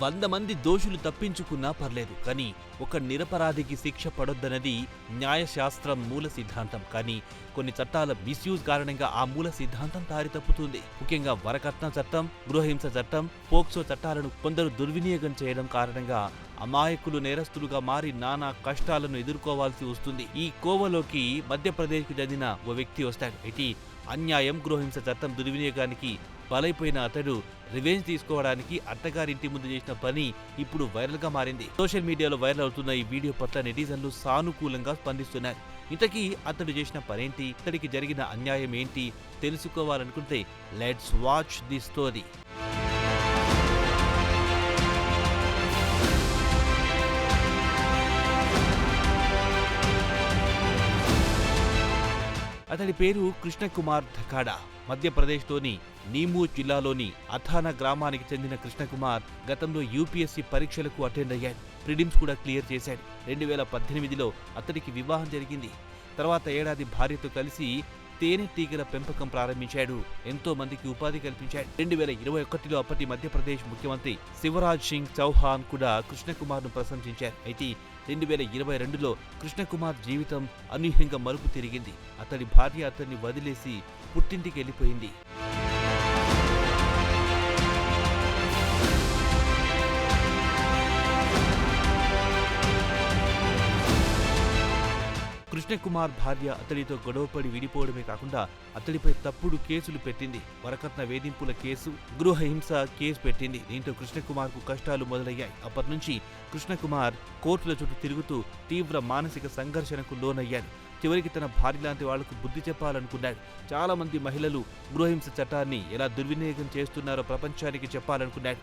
100 మంది దోషులు తప్పించుకున్నా పర్లేదు, కానీ ఒక నిరపరాధికి శిక్ష పడొద్దన్నది న్యాయశాస్త్రం మూల సిద్ధాంతం. కానీ కొన్ని చట్టాల మిస్యూజ్ కారణంగా ఆ మూల సిద్ధాంతం దారి తప్పుతుంది. ముఖ్యంగా వరకట్న చట్టం, గృహహింస చట్టం, పోక్సో చట్టాలను కొందరు దుర్వినియోగం చేయడం కారణంగా అమాయకులు నేరస్తులుగా మారి నానా కష్టాలను ఎదుర్కోవాల్సి వస్తుంది. ఈ కోవలోకి మధ్యప్రదేశ్కి చెందిన ఓ వ్యక్తి వస్తాడు. అయితే అన్యాయం, గృహహింస చట్టం దుర్వినియోగానికి బలైపోయిన అతడు రివెంజ్ తీసుకోవడానికి అత్తగారింటి ముందు చేసిన పని ఇప్పుడు వైరల్ గా మారింది. సోషల్ మీడియాలో వైరల్ అవుతున్న ఈ వీడియో పట్ల నెటిజన్లు సానుకూలంగా స్పందిస్తున్నారు. ఇంతకీ అతడు చేసిన పనేంటి, అతడికి జరిగిన అన్యాయం ఏంటి తెలుసుకోవాలనుకుంటే లెట్స్ వాచ్ ది స్టోరీ. అతడి పేరు కృష్ణకుమార్ ధకాడా. మధ్యప్రదేశ్లోని నీమూచ్ జిల్లాలోని అథానా గ్రామానికి చెందిన కృష్ణకుమార్ గతంలో యూపీఎస్సీ పరీక్షలకు అటెండ్ అయ్యాడు. ప్రిలిమ్స్ కూడా క్లియర్ చేశాడు. 2018లో అతడికి వివాహం జరిగింది. తర్వాత ఏడాది భార్యతో కలిసి తేనెటీగల పెంపకం ప్రారంభించాడు. ఎంతో మందికి ఉపాధి కల్పించాడు. 2021లో అప్పటి మధ్యప్రదేశ్ ముఖ్యమంత్రి శివరాజ్ సింగ్ చౌహాన్ కూడా కృష్ణకుమార్ను ప్రశంసించారు. అయితే 2022లో కృష్ణకుమార్ జీవితం అనూహ్యంగా మలుపు తిరిగింది. అతడి భార్య అతన్ని వదిలేసి పుట్టింటికి వెళ్ళిపోయింది. కృష్ణకుమార్ భార్య అతడితో గొడవపడి విడిపోవడమే కాకుండా అతడిపై తప్పుడు కేసులు పెట్టింది. వరకట్న వేధింపుల కేసు, గృహహింస కేసు పెట్టింది. దీంతో కృష్ణకుమార్ కు కష్టాలు మొదలయ్యాయి. అప్పటి నుంచి కృష్ణకుమార్ కోర్టుల చుట్టూ తిరుగుతూ తీవ్ర మానసిక సంఘర్షణకు లోనయ్యాడు. చివరికి తన భార్య లాంటి వాళ్లకు బుద్ధి చెప్పాలనుకున్నాడు. చాలా మంది మహిళలు గృహహింస చట్టాన్ని ఎలా దుర్వినియోగం చేస్తున్నారో ప్రపంచానికి చెప్పాలనుకున్నాడు.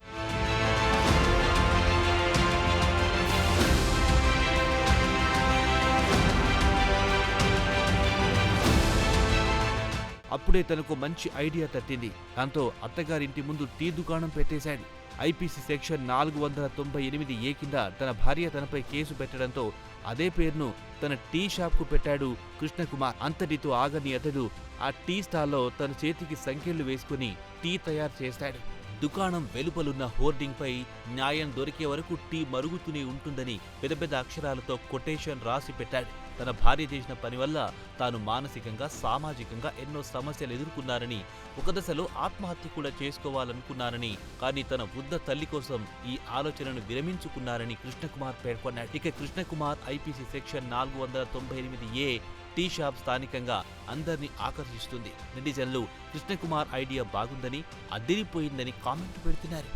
అప్పుడే తనకు మంచి ఐడియా తట్టింది. దాంతో అత్తగారింటి ముందు టీ దుకాణం పెట్టేశాడు. ఐపీసీ సెక్షన్ 498A కింద తన భార్య తనపై కేసు పెట్టడంతో అదే పేరును తన టీ షాప్కు పెట్టాడు కృష్ణకుమార్. అంతటితో ఆగని అతడు ఆ టీ స్టాల్లో తన చేతికి సంఖ్యలు వేసుకుని టీ తయారు చేశాడు. దుకాణం వెలుపలున్న హోర్డింగ్ పై న్యాయం దొరికే వరకు టీ మరుగుతూనే ఉంటుందని పెద్ద పెద్ద అక్షరాలతో కొటేషన్ రాసి పెట్టాడు. తన భార్య చేసిన పని వల్ల తాను మానసికంగా, సామాజికంగా ఎన్నో సమస్యలు ఎదుర్కొన్నారని, ఒక దశలో ఆత్మహత్య కూడా చేసుకోవాలనుకున్నారని, కానీ తన వృద్ధ తల్లి కోసం ఈ ఆలోచనను విరమించుకున్నారని కృష్ణకుమార్ పేర్కొన్నాడు. ఇక Krishnakumar IPC section 498A tea shop స్థానికంగా అందరినీ ఆకర్షిస్తుంది. నెటిజన్లు కృష్ణకుమార్ ఐడియా బాగుందని, అదిరిపోయిందని కామెంట్ పెడుతున్నారు.